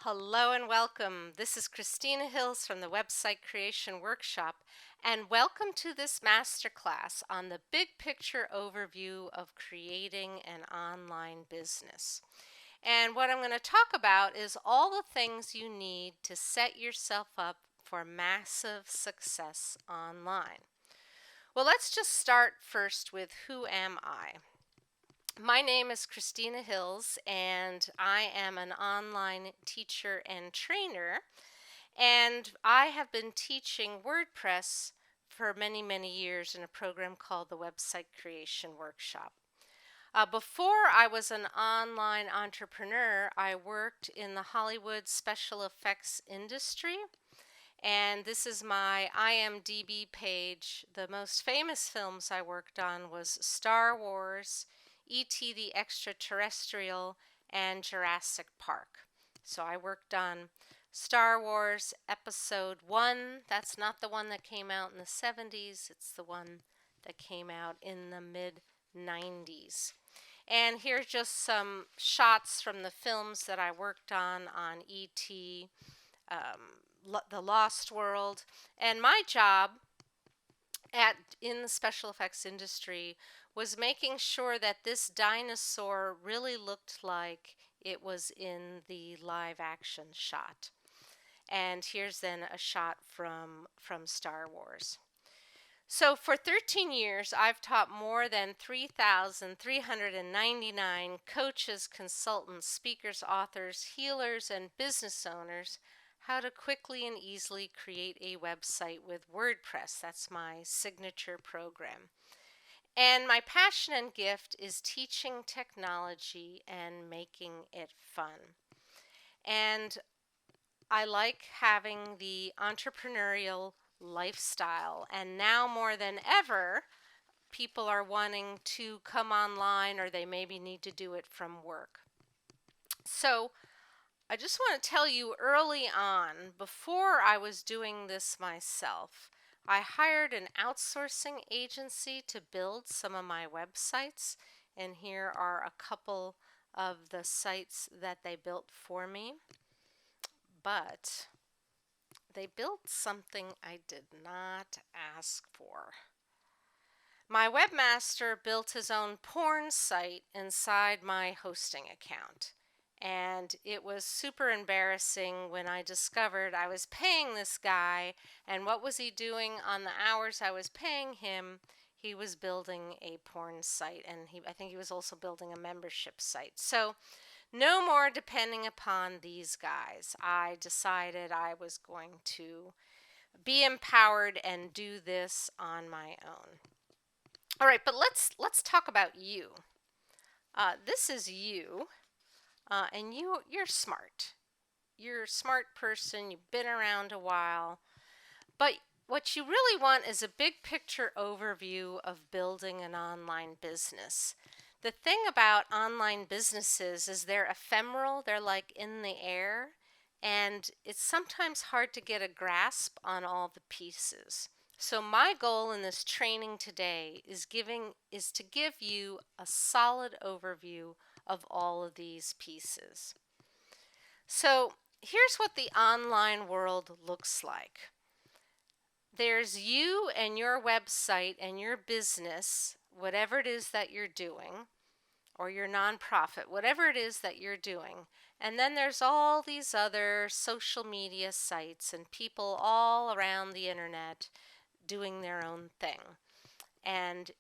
Hello and welcome. This is Christina Hills from the Website Creation Workshop, and welcome to this masterclass on the big picture overview of creating an online business. And what I'm going to talk about is all the things you need to set yourself up for massive success online. Well, let's just start first with who am I? My name is Christina Hills, and I am an online teacher and trainer. And I have been teaching WordPress for many, many years in a program called the Website Creation Workshop. Before I was an online entrepreneur, I worked in the Hollywood special effects industry. And this is my IMDb page. The most famous films I worked on was Star Wars, E.T. the Extraterrestrial, and Jurassic Park. So I worked on Star Wars Episode 1. That's not the one that came out in the 70s. It's the one that came out in the mid-90s. And here's just some shots from the films that I worked on E.T., The Lost World. And my job in the special effects industry was making sure that this dinosaur really looked like it was in the live action shot. And here's then a shot from Star Wars. So for 13 years, I've taught more than 3,399 coaches, consultants, speakers, authors, healers, and business owners how to quickly and easily create a website with WordPress. That's my signature program. And my passion and gift is teaching technology and making it fun. And I like having the entrepreneurial lifestyle, and now more than ever, people are wanting to come online, or they maybe need to do it from work. So I just want to tell you, early on, before I was doing this myself, I hired an outsourcing agency to build some of my websites, and here are a couple of the sites that they built for me. But they built something I did not ask for. My webmaster built his own porn site inside my hosting account. And it was super embarrassing when I discovered I was paying this guy, and what was he doing on the hours I was paying him? He was building a porn site, and I think he was also building a membership site. So no more depending upon these guys. I decided I was going to be empowered and do this on my own. All right, but let's talk about you. This is you. And you're smart. You're a smart person. You've been around a while. But what you really want is a big picture overview of building an online business. The thing about online businesses is they're ephemeral. They're like in the air. And it's sometimes hard to get a grasp on all the pieces. So my goal in this training today is to give you a solid overview of all of these pieces. So here's what the online world looks like. There's you and your website and your business, whatever it is that you're doing, or your nonprofit, whatever it is that you're doing. And then there's all these other social media sites and people all around the internet doing their own thing. And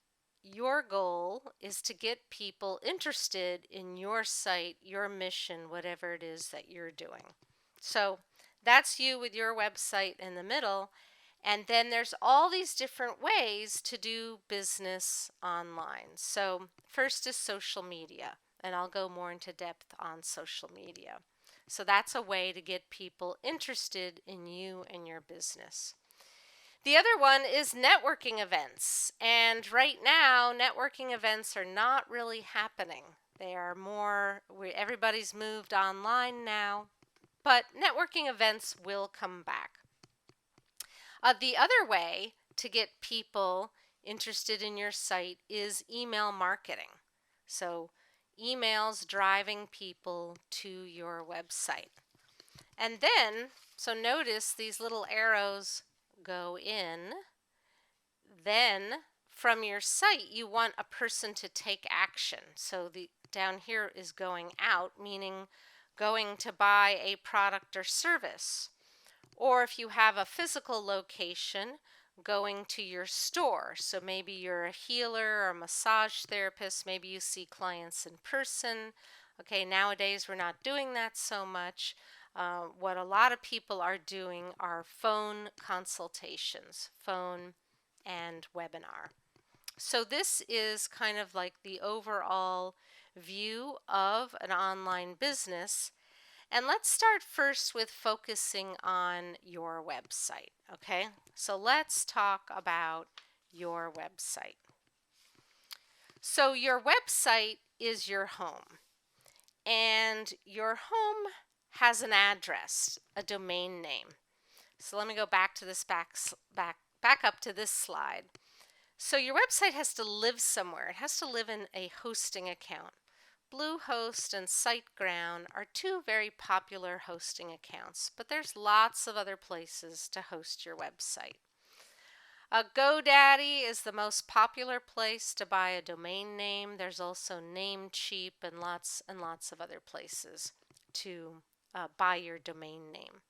your goal is to get people interested in your site, your mission, whatever it is that you're doing. So that's you with your website in the middle. And then there's all these different ways to do business online. So first is social media, and I'll go more into depth on social media. So that's a way to get people interested in you and your business. The other one is networking events. And right now, networking events are not really happening. They are everybody's moved online now, but networking events will come back. The other way to get people interested in your site is email marketing. So emails driving people to your website. And then, so notice these little arrows go in. Then from your site, you want a person to take action. So the down here is going out, meaning going to buy a product or service. Or if you have a physical location, going to your store. So maybe you're a healer or a massage therapist. Maybe you see clients in person. Okay, nowadays we're not doing that so much. What a lot of people are doing are phone consultations, phone and webinar. So this is kind of like the overall view of an online business. And let's start first with focusing on your website, okay? So let's talk about your website. So your website is your home, and your home has an address, a domain name. So let me go back to this back up to this slide. So your website has to live somewhere. It has to live in a hosting account. Bluehost and SiteGround are two very popular hosting accounts, but there's lots of other places to host your website. GoDaddy is the most popular place to buy a domain name. There's also Namecheap and lots of other places to buy your domain name.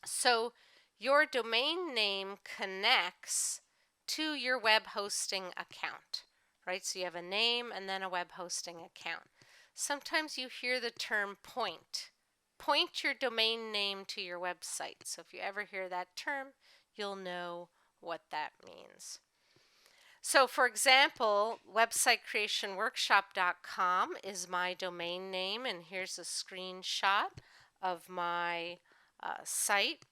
So your domain name connects to your web hosting account, right? So you have a name and then a web hosting account. Sometimes you hear the term point. Point your domain name to your website. So if you ever hear that term, you'll know what that means. So for example, websitecreationworkshop.com is my domain name, and here's a screenshot of my site.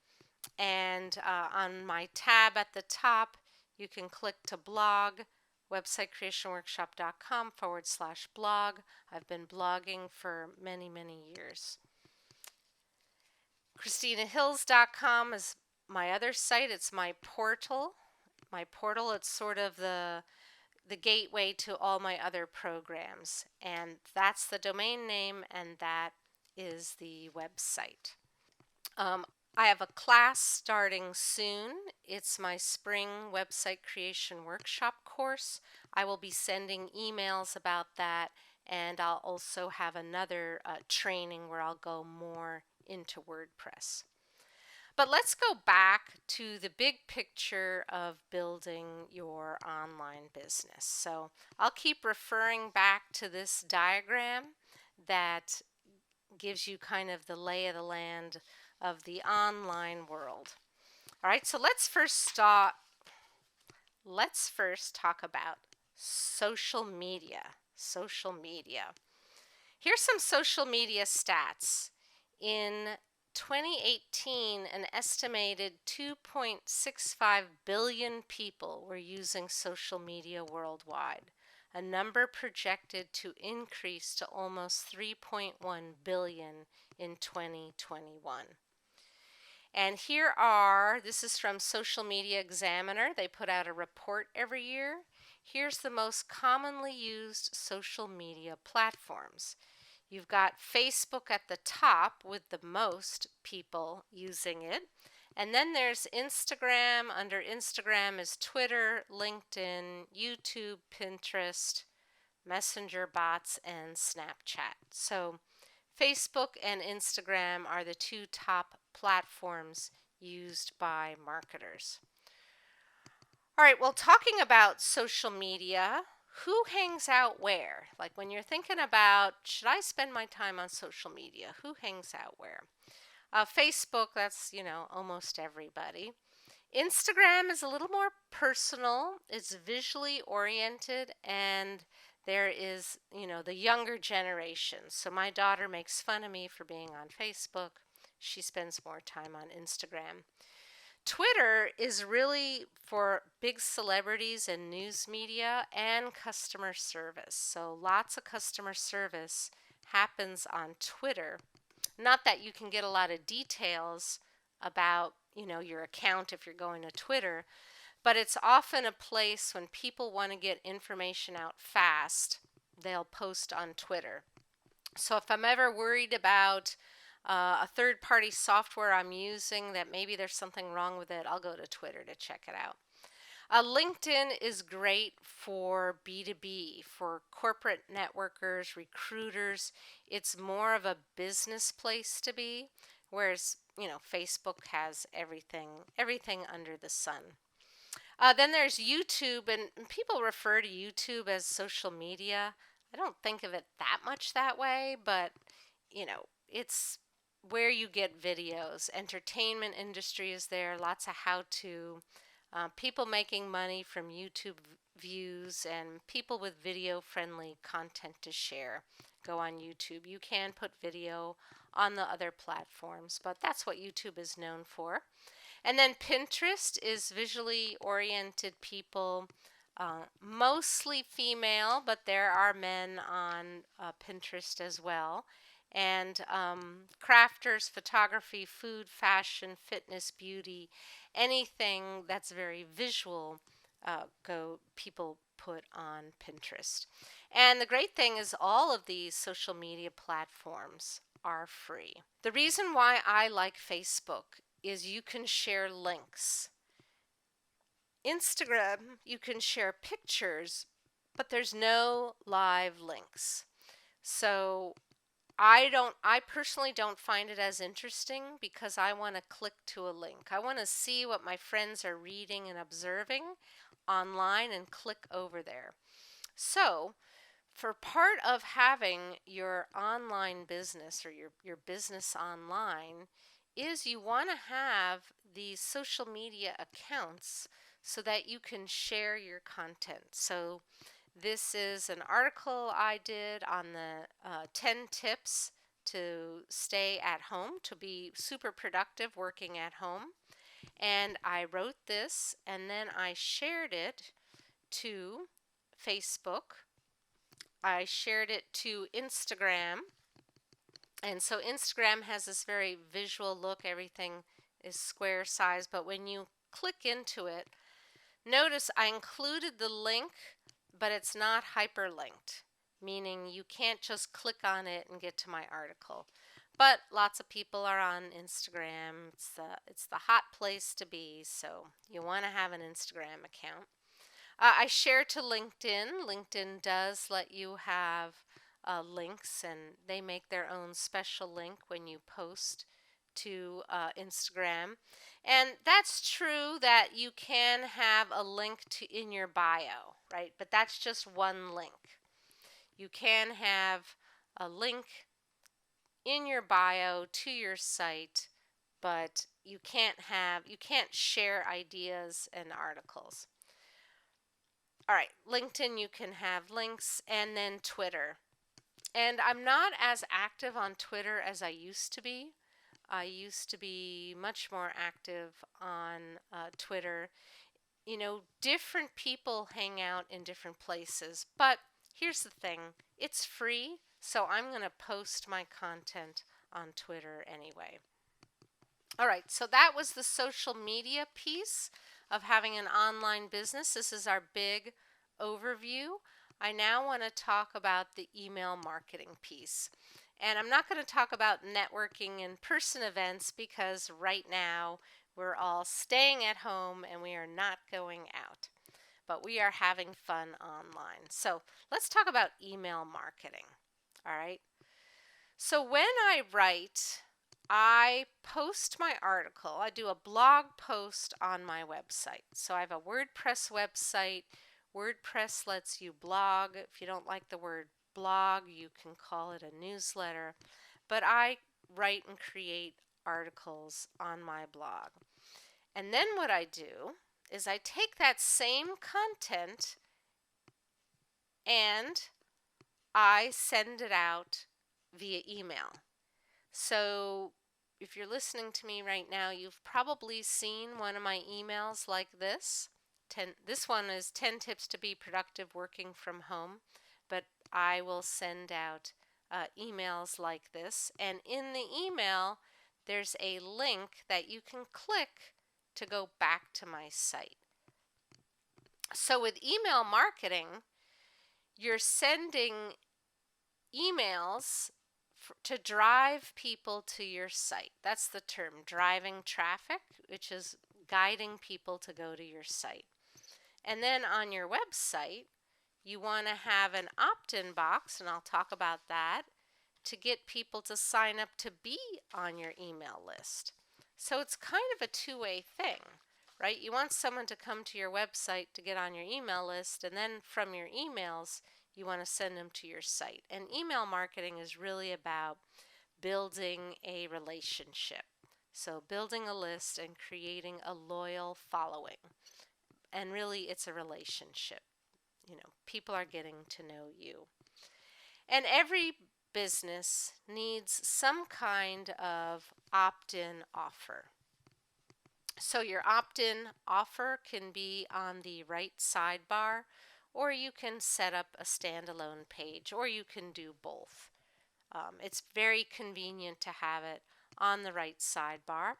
And on my tab at the top, you can click to blog, websitecreationworkshop.com/blog. I've been blogging for many, many years. ChristinaHills.com is my other site. It's my portal. It's sort of the gateway to all my other programs. And that's the domain name, and that is the website. I have a class starting soon. It's my spring website creation workshop course. I will be sending emails about that, and I'll also have another training where I'll go more into WordPress. But let's go back to the big picture of building your online business. So I'll keep referring back to this diagram that gives you kind of the lay of the land of the online world. All right, so let's first talk about social media. Here's some social media stats. In 2018, an estimated 2.65 billion people were using social media worldwide, a number projected to increase to almost 3.1 billion in 2021. And this is from Social Media Examiner. They put out a report every year. Here's the most commonly used social media platforms. You've got Facebook at the top with the most people using it. And then there's Instagram. Under Instagram is Twitter, LinkedIn, YouTube, Pinterest, Messenger bots, and Snapchat. So Facebook and Instagram are the two top platforms used by marketers. All right, well, talking about social media, who hangs out where? Like when you're thinking about, should I spend my time on social media? Who hangs out where? Facebook, that's, almost everybody. Instagram is a little more personal. It's visually oriented, and there is, the younger generation. So my daughter makes fun of me for being on Facebook. She spends more time on Instagram. Twitter is really for big celebrities and news media and customer service. So lots of customer service happens on Twitter. Not that you can get a lot of details about, your account if you're going to Twitter, but it's often a place when people want to get information out fast, they'll post on Twitter. So if I'm ever worried about a third-party software I'm using that maybe there's something wrong with it, I'll go to Twitter to check it out. LinkedIn is great for B2B, for corporate networkers, recruiters. It's more of a business place to be, whereas, Facebook has everything under the sun. Then there's YouTube, and people refer to YouTube as social media. I don't think of it that much that way, but it's where you get videos. Entertainment industry is there, lots of how-to, people making money from YouTube views, and people with video-friendly content to share go on YouTube. You can put video on the other platforms, but that's what YouTube is known for. And then Pinterest is visually oriented people, mostly female, but there are men on Pinterest as well. And crafters, photography, food, fashion, fitness, beauty, anything that's very visual, people put on Pinterest. And the great thing is all of these social media platforms are free. The reason why I like Facebook is you can share links. Instagram, you can share pictures, but there's no live links. So I personally don't find it as interesting because I want to click to a link. I want to see what my friends are reading and observing online and click over there. So, for part of having your online business or your business online is you want to have these social media accounts so that you can share your content. So this is an article I did on the 10 tips to stay at home, to be super productive working at home. And I wrote this and then I shared it to Facebook. I shared it to Instagram. And so Instagram has this very visual look. Everything is square size. But when you click into it, notice I included the link, but it's not hyperlinked, meaning you can't just click on it and get to my article. But lots of people are on Instagram. It's the hot place to be, so you want to have an Instagram account. I share to LinkedIn. LinkedIn does let you have links, and they make their own special link when you post to Instagram. And that's true that you can have a link to in your bio, right? But that's just one link. You can have a link in your bio to your site, but you can't share ideas and articles. All right, LinkedIn, you can have links, and then Twitter. And I'm not as active on Twitter as I used to be. I used to be much more active on Twitter. Different people hang out in different places. But here's the thing, it's free, so I'm going to post my content on Twitter anyway. All right, so that was the social media piece of having an online business. This is our big overview. I now want to talk about the email marketing piece. And I'm not going to talk about networking in-person events because right now we're all staying at home and we are not going out. But we are having fun online. So let's talk about email marketing. All right. So when I write, I post my article. I do a blog post on my website. So I have a WordPress website. WordPress lets you blog. If you don't like the word blog, you can call it a newsletter. But I write and create articles on my blog. And then what I do is I take that same content and I send it out via email. So if you're listening to me right now, you've probably seen one of my emails like this. This one is 10 tips to be productive working from home, but I will send out emails like this. And in the email, there's a link that you can click to go back to my site. So with email marketing, you're sending emails to drive people to your site. That's the term, driving traffic, which is guiding people to go to your site. And then on your website, you want to have an opt-in box, and I'll talk about that, to get people to sign up to be on your email list. So it's kind of a two-way thing, right? You want someone to come to your website to get on your email list, and then from your emails, you want to send them to your site. And email marketing is really about building a relationship. So building a list and creating a loyal following. And really, it's a relationship. You know, people are getting to know you. And every business needs some kind of opt-in offer. So your opt-in offer can be on the right sidebar, or you can set up a standalone page, or you can do both. It's very convenient to have it on the right sidebar,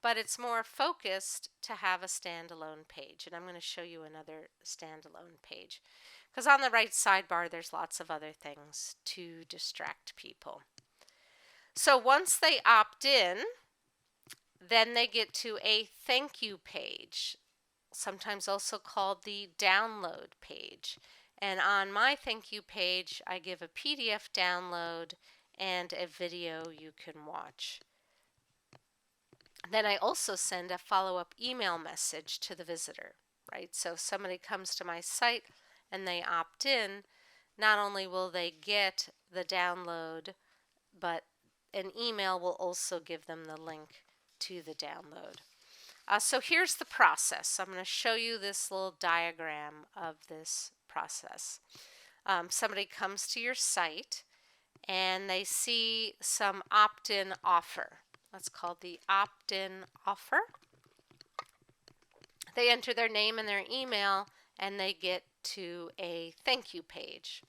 but it's more focused to have a standalone page. And I'm going to show you another standalone page, because on the right sidebar there's lots of other things to distract people. So once they opt in, then they get to a thank you page, sometimes also called the download page. And on my thank you page, I give a PDF download and a video you can watch. Then I also send a follow-up email message to the visitor, right? So if somebody comes to my site and they opt in, not only will they get the download, but an email will also give them the link to the download. So here's the process. I'm going to show you this little diagram of this process. Somebody comes to your site and they see some opt-in offer. That's called the opt-in offer. They enter their name and their email and they get to a thank you page.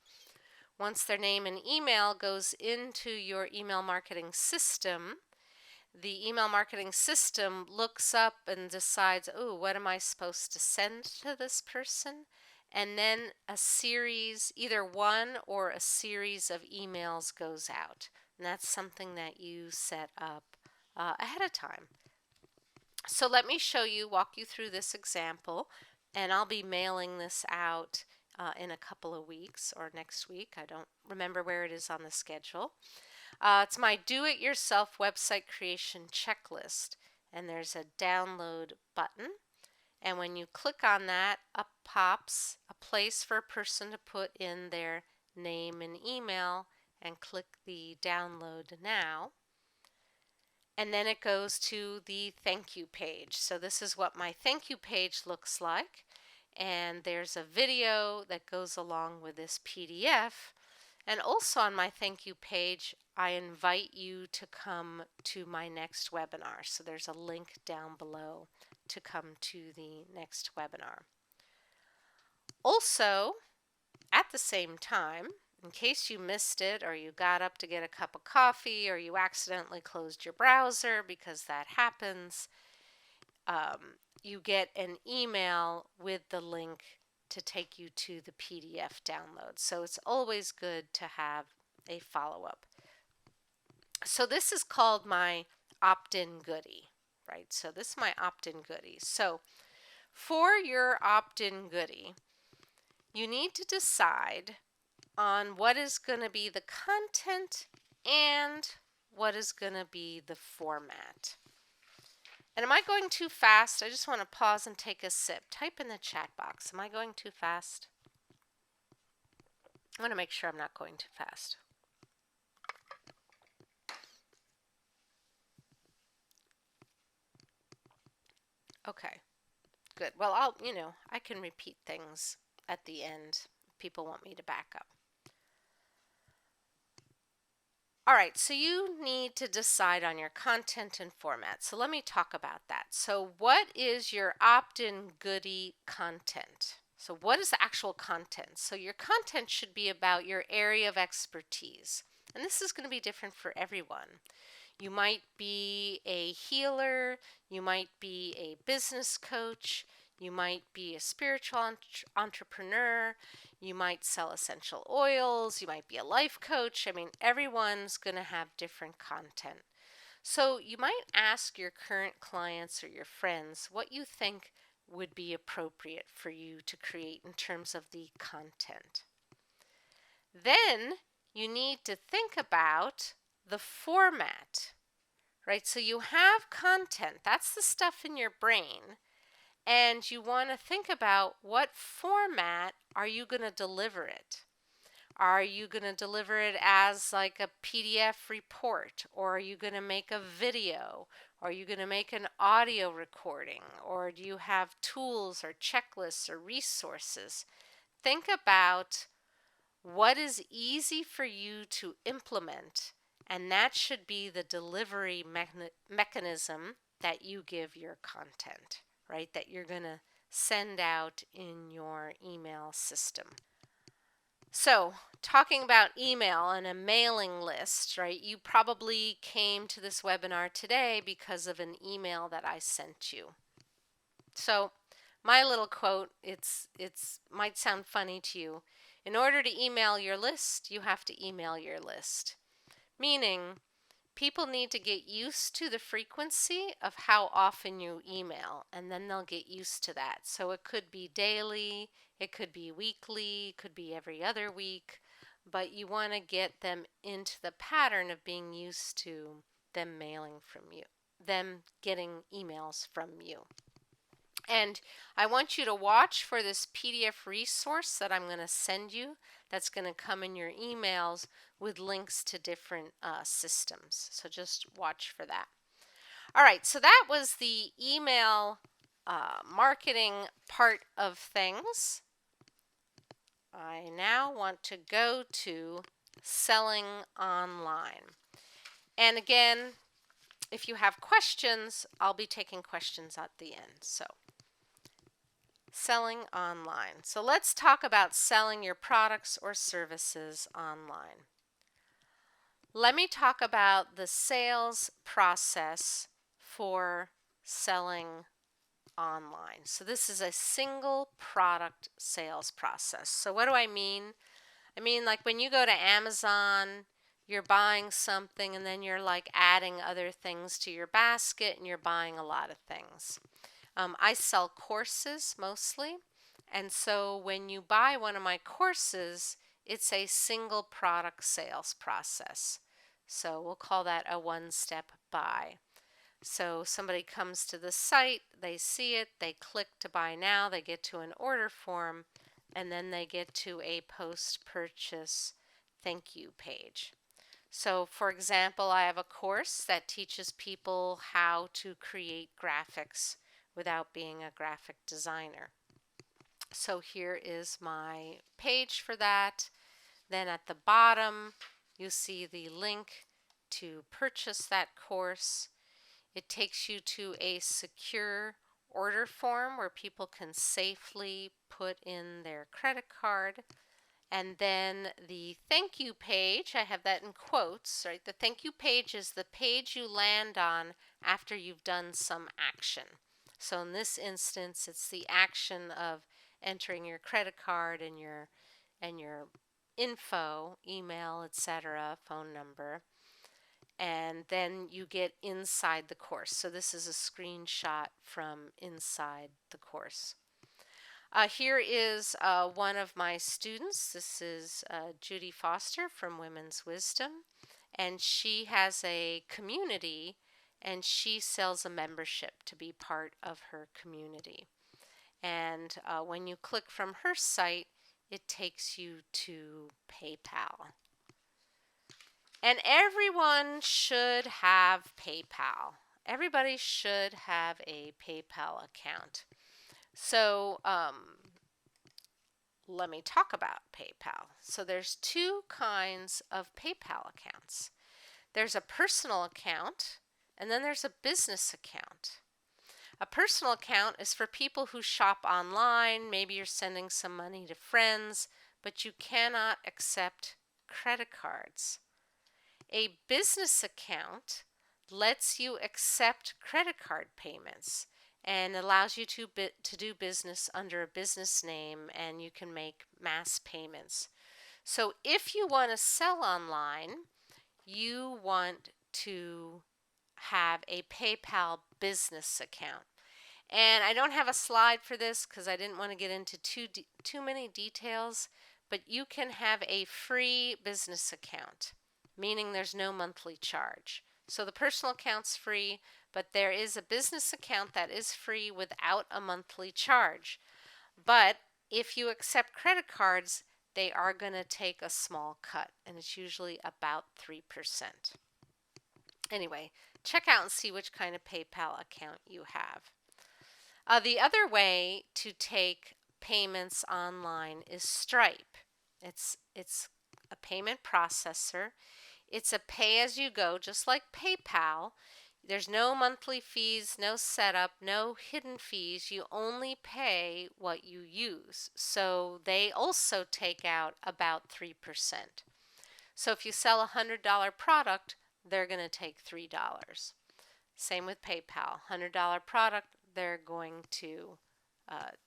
Once their name and email goes into your email marketing system, the email marketing system looks up and decides, oh, what am I supposed to send to this person? And then a series, either one or a series of emails goes out. And that's something that you set up ahead of time. So let me show you, walk you through this example, and I'll be mailing this out in a couple of weeks or next week. I don't remember where it is on the schedule. It's my do-it-yourself website creation checklist, and there's a download button. And when you click on that, up pops a place for a person to put in their name and email, and click the download now. And then it goes to the thank you page. So this is what my thank you page looks like. And there's a video that goes along with this PDF. And also on my thank you page, I invite you to come to my next webinar. So there's a link down below to come to the next webinar. Also, at the same time, in case you missed it or you got up to get a cup of coffee or you accidentally closed your browser, because that happens, you get an email with the link to take you to the PDF download. So it's always good to have a follow-up. So this is called my opt-in goodie, right? So this is my opt-in goodie. So for your opt-in goodie, you need to decide on what is going to be the content and what is going to be the format. And am I going too fast? I just want to pause and take a sip. Type in the chat box. Am I going too fast? I want to make sure I'm not going too fast. Okay, good. Well, I can repeat things at the end if people want me to back up. All right, so you need to decide on your content and format. So let me talk about that. So what is your opt-in goodie content? So what is the actual content? So your content should be about your area of expertise. And this is going to be different for everyone. You might be a healer, you might be a business coach, you might be a spiritual entrepreneur, You might sell essential oils, you might be a life coach. I mean, everyone's going to have different content. So you might ask your current clients or your friends what you think would be appropriate for you to create in terms of the content. Then you need to think about the format, right? So you have content, that's the stuff in your brain, and you want to think about what format are you going to deliver it. Are you going to deliver it as like a PDF report, or are you going to make a video? Or are you going to make an audio recording? Or do you have tools or checklists or resources? Think about what is easy for you to implement, and that should be the delivery mechanism that you give your content, right? That you're going to send out in your email system. So, talking about email and a mailing list, right? You probably came to this webinar today because of an email that I sent you. So, my little quote, it's might sound funny to you. In order to email your list, you have to email your list. Meaning, people need to get used to the frequency of how often you email, and then they'll get used to that. So it could be daily, it could be weekly, it could be every other week, but you want to get them into the pattern of being used to them mailing from you, them getting emails from you. And I want you to watch for this PDF resource that I'm going to send you that's going to come in your emails with links to different systems. So just watch for that. All right, so that was the email marketing part of things. I now want to go to selling online. And again, if you have questions, I'll be taking questions at the end. So selling online. So let's talk about selling your products or services online. Let me talk about the sales process for selling online. So this is a single product sales process. So what do I mean? I mean, like when you go to Amazon, you're buying something and then you're like adding other things to your basket and you're buying a lot of things. I sell courses mostly, and so when you buy one of my courses, it's a single product sales process. So we'll call that a one-step buy. So somebody comes to the site, they see it, they click to buy now, they get to an order form, and then they get to a post-purchase thank you page. So for example, I have a course that teaches people how to create graphics without being a graphic designer. So here is my page for that. Then at the bottom, you see the link to purchase that course. It takes you to a secure order form where people can safely put in their credit card. And then the thank you page, I have that in quotes, right? The thank you page is the page you land on after you've done some action. So in this instance, it's the action of entering your credit card and your info, email, etc., phone number. And then you get inside the course. So this is a screenshot from inside the course. Here is one of my students. This is Judy Foster from Women's Wisdom, and she has a community and she sells a membership to be part of her community. And when you click from her site, it takes you to PayPal. And everyone should have PayPal. Everybody should have a PayPal account. So let me talk about PayPal. So there's two kinds of PayPal accounts. There's a personal account, and then there's a business account. A personal account is for people who shop online. Maybe you're sending some money to friends, but you cannot accept credit cards. A business account lets you accept credit card payments, and allows you to do business under a business name, and you can make mass payments. So if you want to sell online, you want to have a PayPal business account. And I don't have a slide for this because I didn't want to get into too many details, but you can have a free business account, meaning there's no monthly charge. So the personal account's free, but there is a business account that is free without a monthly charge. But if you accept credit cards, they are going to take a small cut, and it's usually about 3%. Anyway, check out and see which kind of PayPal account you have. The other way to take payments online is Stripe. It's a payment processor. It's a pay-as-you-go, just like PayPal. There's no monthly fees, no setup, no hidden fees. You only pay what you use. So they also take out about 3%. So if you sell a $100 product, they're going to take $3. Same with PayPal. $100 product, they're going to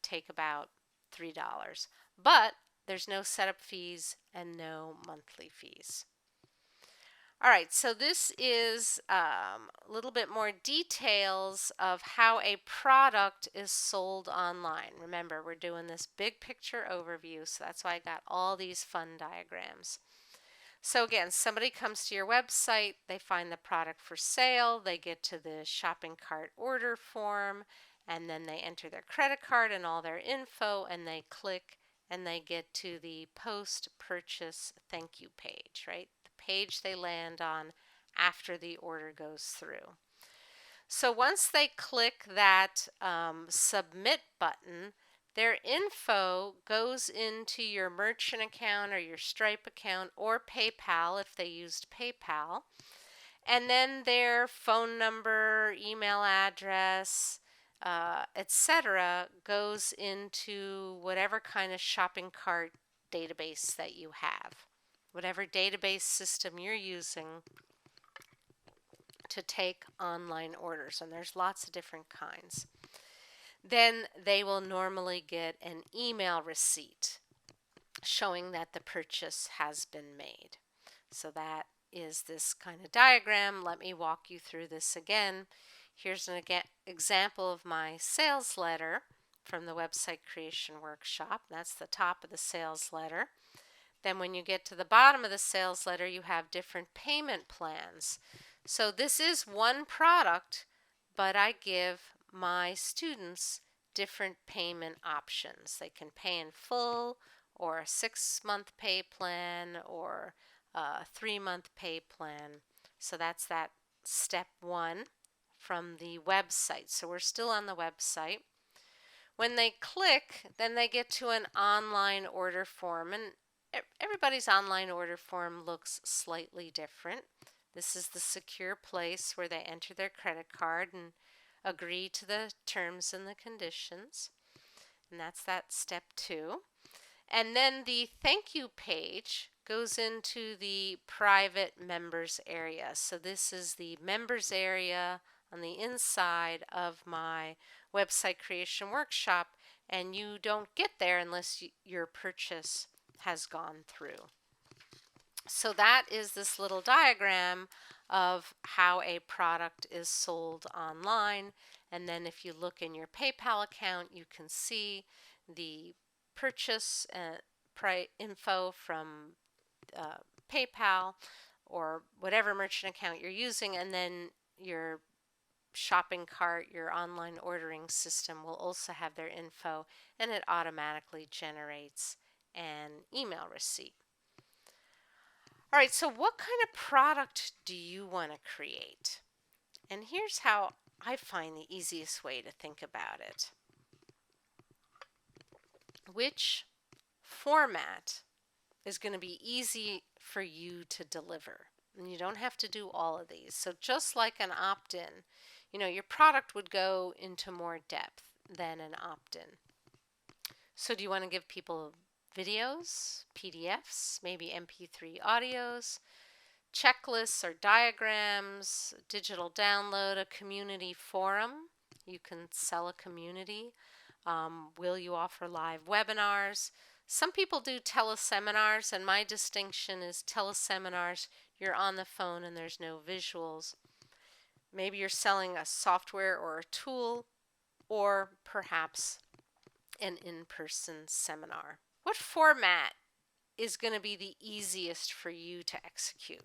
take about $3. But there's no setup fees and no monthly fees. All right, so this is a little bit more details of how a product is sold online. Remember, we're doing this big picture overview, so that's why I got all these fun diagrams. So again, somebody comes to your website, they find the product for sale, they get to the shopping cart order form, and then they enter their credit card and all their info, and they click and they get to the post-purchase thank you page, right? The page they land on after the order goes through. So once they click that submit button, their info goes into your merchant account or your Stripe account or PayPal if they used PayPal. And then their phone number, email address, etc. goes into whatever kind of shopping cart database that you have. Whatever database system you're using to take online orders, and there's lots of different kinds. Then they will normally get an email receipt showing that the purchase has been made. So that is this kind of diagram. Let me walk you through this again. Here's an example of my sales letter from the website creation workshop. That's the top of the sales letter. Then when you get to the bottom of the sales letter, you have different payment plans. So this is one product, but I give my students different payment options. They can pay in full, or a 6-month pay plan, or a 3-month pay plan. So that's that step 1 from the website. So we're still on the website. When they click, then they get to an online order form, and everybody's online order form looks slightly different. This is the secure place where they enter their credit card and agree to the terms and the conditions. And that's that step 2. And then the thank you page goes into the private members area. So this is the members area on the inside of my website creation workshop, and you don't get there unless your purchase has gone through. So that is this little diagram of how a product is sold online. And then if you look in your PayPal account, you can see the purchase info from PayPal or whatever merchant account you're using, and then your shopping cart, your online ordering system will also have their info, and it automatically generates an email receipt. All right, so what kind of product do you want to create? And here's how I find the easiest way to think about it. Which format is going to be easy for you to deliver? And you don't have to do all of these. So just like an opt-in, your product would go into more depth than an opt-in. So do you want to give people videos, PDFs, maybe MP3 audios, checklists or diagrams, digital download, a community forum, You can sell a community. Will you offer live webinars? Some people do teleseminars, and my distinction is teleseminars, you're on the phone and there's no visuals. Maybe you're selling a software or a tool, or perhaps an in-person seminar. What format is going to be the easiest for you to execute?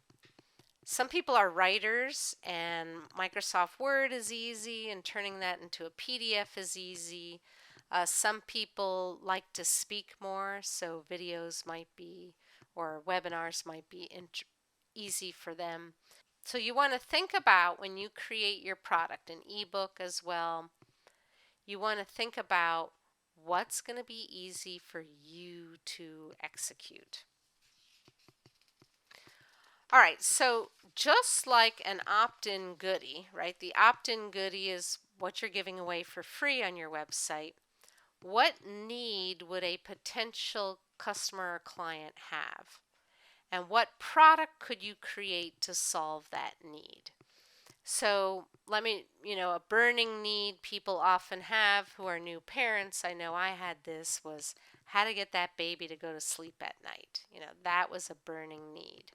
Some people are writers, and Microsoft Word is easy, and turning that into a PDF is easy. Some people like to speak more, so videos might be, or webinars might be easy for them. So you want to think about, when you create your product, an ebook as well, you want to think about what's going to be easy for you to execute. All right, so just like an opt-in goodie, right? The opt-in goodie is what you're giving away for free on your website. What need would a potential customer or client have? And what product could you create to solve that need? So a burning need people often have who are new parents, I know I had this, was how to get that baby to go to sleep at night. That was a burning need.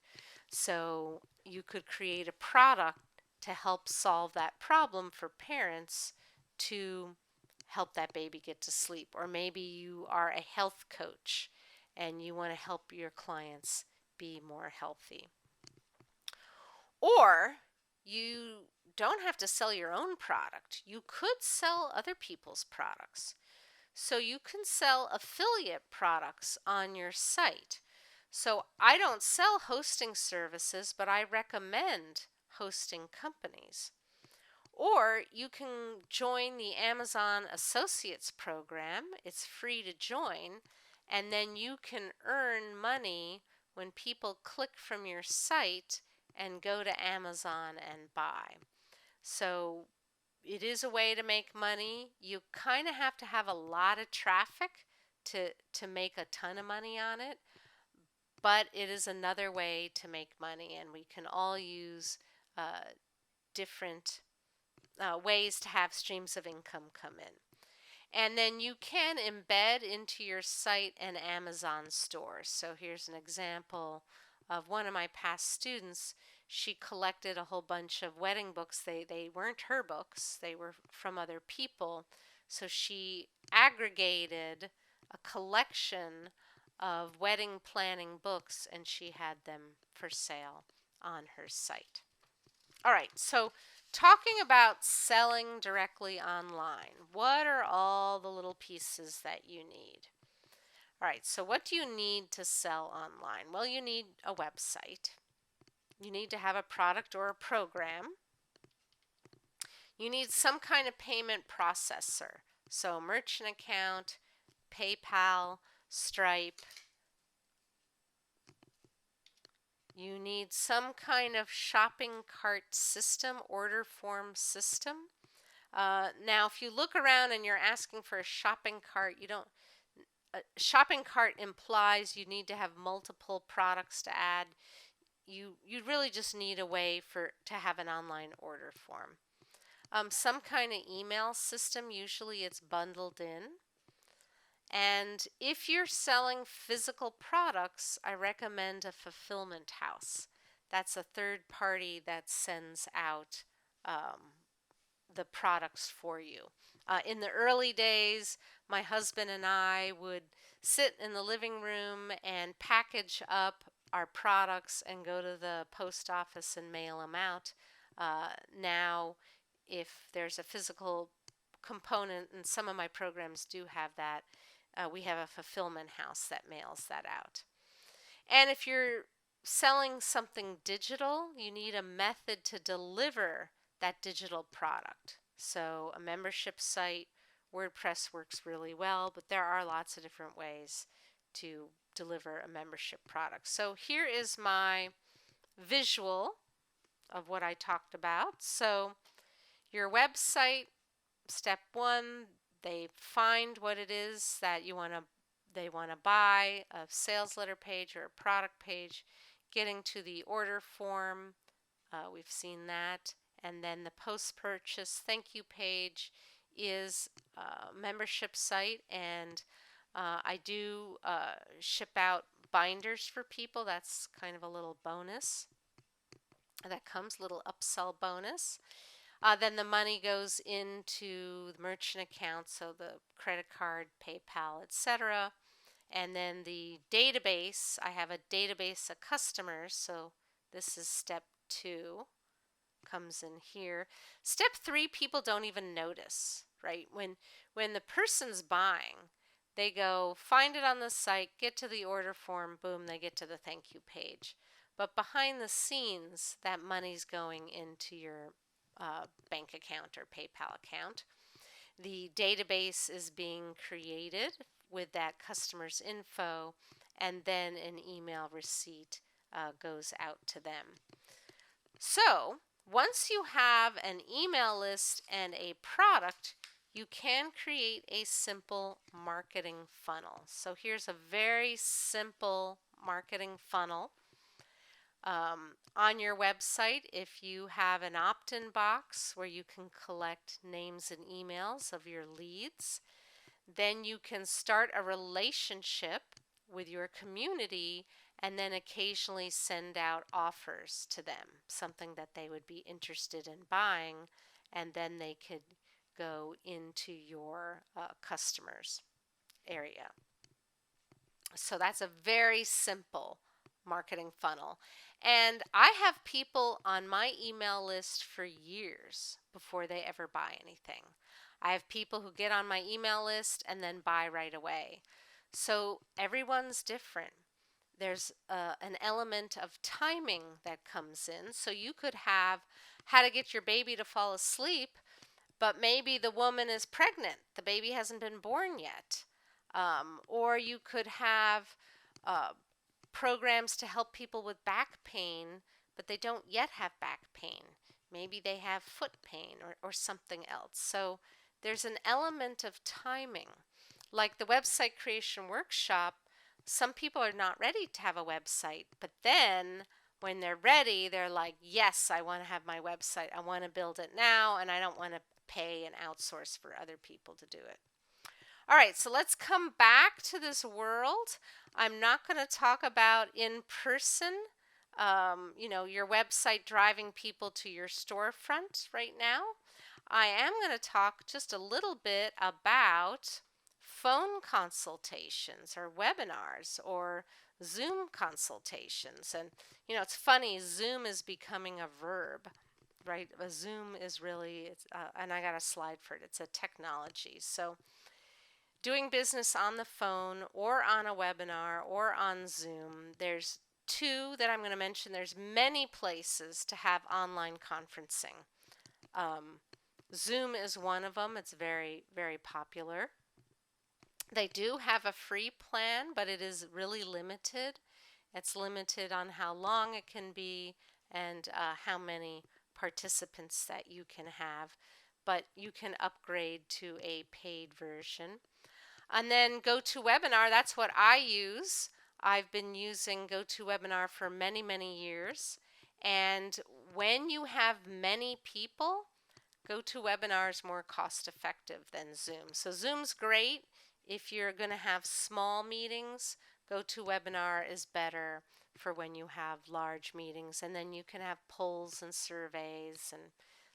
So you could create a product to help solve that problem for parents to help that baby get to sleep. Or maybe you are a health coach and you want to help your clients be more healthy. Or you don't have to sell your own product. You could sell other people's products. So you can sell affiliate products on your site. So I don't sell hosting services, but I recommend hosting companies. Or you can join the Amazon Associates program. It's free to join, and then you can earn money when people click from your site and go to Amazon and buy. So it is a way to make money. You kind of have to have a lot of traffic to make a ton of money on it, but it is another way to make money, and we can all use different ways to have streams of income come in. And then you can embed into your site an Amazon store. So here's an example of one of my past students. She collected a whole bunch of wedding books. They weren't her books, they were from other people. So she aggregated a collection of wedding planning books, and she had them for sale on her site. All right, so talking about selling directly online, what are all the little pieces that you need? All right, so what do you need to sell online? Well, you need a website. You need to have a product or a program. You need some kind of payment processor. So merchant account, PayPal, Stripe. You need some kind of shopping cart system, order form system. Now, if you look around and you're asking for a shopping cart, a shopping cart implies you need to have multiple products to add. You really just need a way to have an online order form. Some kind of email system, usually it's bundled in. And if you're selling physical products, I recommend a fulfillment house. That's a third party that sends out the products for you. In the early days, my husband and I would sit in the living room and package up our products and go to the post office and mail them out. Now, if there's a physical component, and some of my programs do have that, we have a fulfillment house that mails that out. And if you're selling something digital, you need a method to deliver that digital product. So a membership site, WordPress works really well, but there are lots of different ways to deliver a membership product. So here is my visual of what I talked about. So your website, step one, they find what it is that they want to buy, a sales letter page or a product page, getting to the order form, we've seen that, and then the post-purchase thank you page is a membership site, and I do ship out binders for people. That's kind of a little bonus that comes, little upsell bonus. Then the money goes into the merchant account, so the credit card, PayPal, etc. And then the database, I have a database of customers, so this is step 2, comes in here. Step 3, people don't even notice, right? When the person's buying, they go find it on the site, get to the order form, boom, they get to the thank you page. But behind the scenes, that money's going into your bank account or PayPal account. The database is being created with that customer's info, and then an email receipt goes out to them. So once you have an email list and a product, you can create a simple marketing funnel. So here's a very simple marketing funnel. On your website, if you have an opt-in box where you can collect names and emails of your leads, then you can start a relationship with your community and then occasionally send out offers to them, something that they would be interested in buying, and then they could go into your customers area. So that's a very simple marketing funnel. And I have people on my email list for years before they ever buy anything. I have people who get on my email list and then buy right away. So everyone's different. There's an element of timing that comes in. So you could have how to get your baby to fall asleep, but maybe the woman is pregnant. The baby hasn't been born yet. Or you could have programs to help people with back pain, but they don't yet have back pain. Maybe they have foot pain or something else. So there's an element of timing. Like the website creation workshop, some people are not ready to have a website, but then when they're ready, they're like, yes, I want to have my website. I want to build it now, and I don't want to pay and outsource for other people to do it. All right, so let's come back to this world. I'm not going to talk about in person, your website driving people to your storefront right now. I am going to talk just a little bit about phone consultations or webinars or Zoom consultations. And, it's funny, Zoom is becoming a verb, right? A Zoom is really, and I got a slide for it, it's a technology. So doing business on the phone or on a webinar or on Zoom, there's 2 that I'm going to mention. There's many places to have online conferencing. Zoom is one of them. It's very, very popular. They do have a free plan, but it is really limited. It's limited on how long it can be and how many participants that you can have. But you can upgrade to a paid version. And then GoToWebinar, that's what I use. I've been using GoToWebinar for many, many years. And when you have many people, GoToWebinar is more cost effective than Zoom. So Zoom's great if you're going to have small meetings. GoToWebinar is better for when you have large meetings. And then you can have polls and surveys and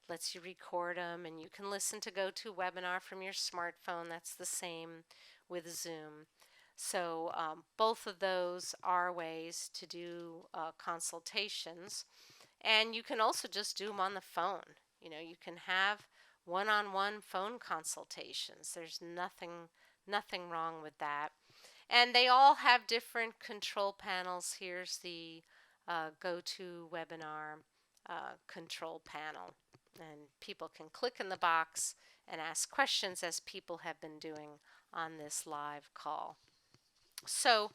lets you record them, and you can listen to GoToWebinar from your smartphone. That's the same with Zoom. So both of those are ways to do consultations. And you can also just do them on the phone. You can have one-on-one phone consultations. There's nothing wrong with that. And they all have different control panels. Here's the GoToWebinar control panel. And people can click in the box and ask questions, as people have been doing on this live call. So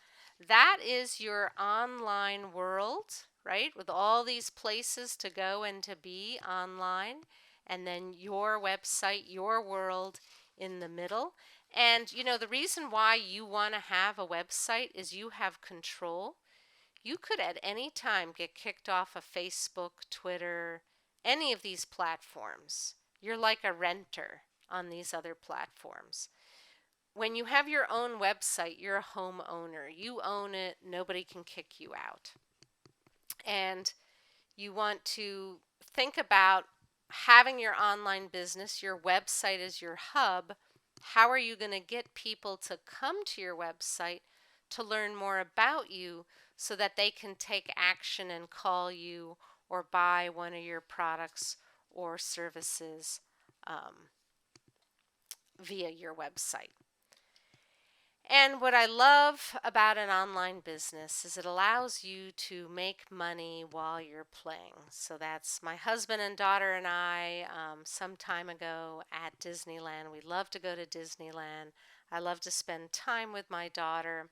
that is your online world, right? With all these places to go and to be online, and then your website, your world in the middle. And the reason why you want to have a website is you have control. You could at any time get kicked off of Facebook, Twitter, any of these platforms. You're like a renter. on these other platforms. When you have your own website, you're a homeowner. You own it, nobody can kick you out. And you want to think about having your online business, your website is your hub. How are you going to get people to come to your website to learn more about you so that they can take action and call you or buy one of your products or services via your website? And what I love about an online business is it allows you to make money while you're playing. So that's my husband and daughter and I, some time ago at Disneyland. We love to go to Disneyland. I love to spend time with my daughter.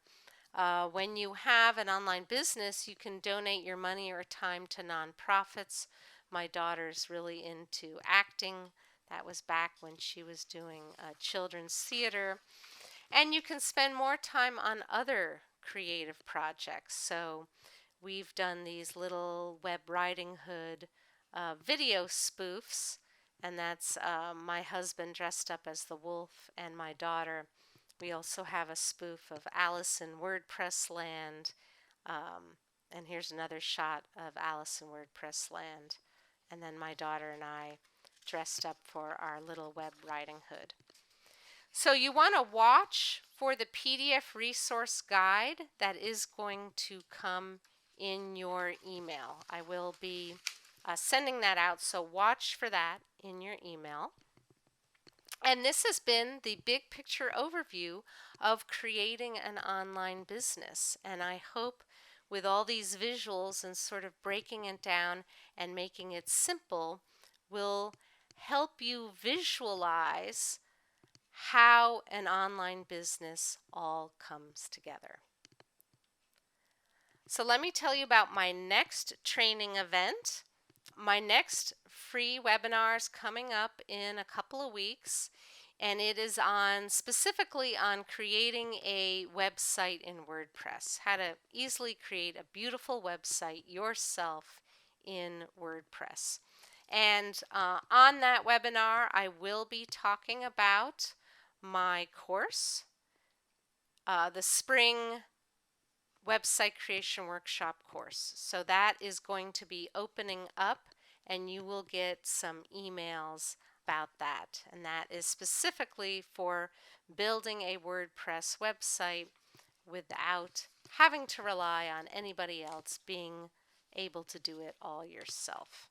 When you have an online business, you can donate your money or time to nonprofits. My daughter's really into acting. That was back when she was doing children's theater. And you can spend more time on other creative projects. So we've done these little Web Riding Hood video spoofs, and that's my husband dressed up as the wolf and my daughter. We also have a spoof of Alice in WordPress Land. And here's another shot of Alice in WordPress Land. And then my daughter and I dressed up for our little Web Riding Hood. So you want to watch for the PDF resource guide that is going to come in your email. I will be sending that out, so watch for that in your email. And this has been the big picture overview of creating an online business. And I hope with all these visuals and sort of breaking it down and making it simple will help you visualize how an online business all comes together. So let me tell you about my next training event. My next free webinar is coming up in a couple of weeks, and it is specifically on creating a website in WordPress, how to easily create a beautiful website yourself in WordPress. And on that webinar, I will be talking about my course, the spring website creation workshop course. So that is going to be opening up, and you will get some emails about that. And that is specifically for building a WordPress website without having to rely on anybody else, being able to do it all yourself.